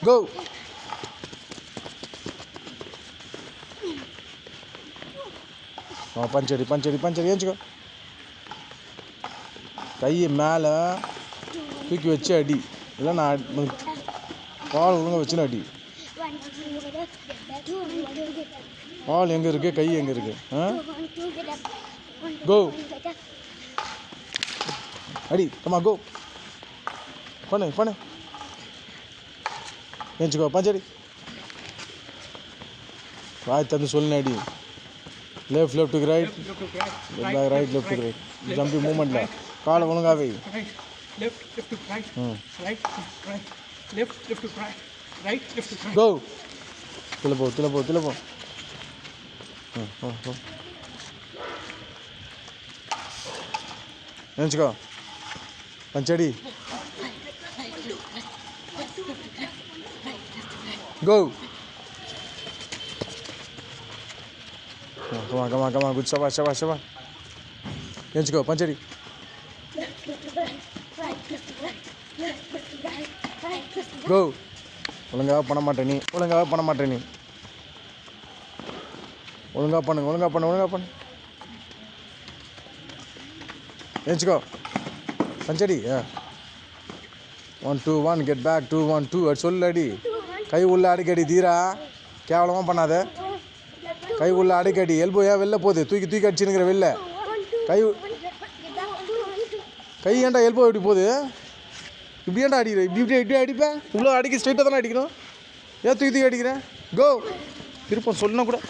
Go. பஞ்சடி பஞ்சடி பஞ்சடி ஏஞ்சுக்கோ. கையை மேலே தூக்கி வச்சு அடி, இல்லை நான் பால் ஒழுங்காக வச்சுன்னு அடி. பால் எங்கே இருக்கு, கை எங்கே இருக்கு? கோ அடி, கம்மா கோ, பண்ணு பண்ணு, ஏஞ்சுக்கோ பஞ்சடி. வாய் தந்து சொல்லுன்னு அடி. Left left to right, right left to right, jumping மூமெண்ட்டில் காலை ஒழுங்காவே. கோ, கீழே போ கீழே போ கீழே போ. ஏஞ்சுக்கோ பஞ்சடி. கோ. Come on, good, சபா. ஏஞ்சுக்கோ பஞ்சடி. கோ. ஒழுங்காக பண்ண மாட்டேன் நீ, ஒழுங்காக பண்ணு. ஒழுங்காக பண்ணு. ஏஞ்சுக்கோ பஞ்சடி. 1 2 1 கெட் பேக் 2 1 2 அது சொல்லு அடி. கை உள்ள அடிக்கடி தீரா, கேவலமாக பண்ணாத. கை உள்ள அடிக்கடி. எல்போ ஏன் வெளில போகுது, தூக்கி அடிச்சுனுங்கிற வெளில. கை ஏன்டா எல்போ எப்படி போகுது? இப்படி ஏன்டா அடிக்கிற? இப்படி அடிப்பேன். இவ்வளோ அடிக்க ஸ்ட்ரைட்டாக தானே அடிக்கணும். ஏன் தூக்கி அடிக்கிறேன்? கோ. திருப்பம் சொல்லணும் கூட.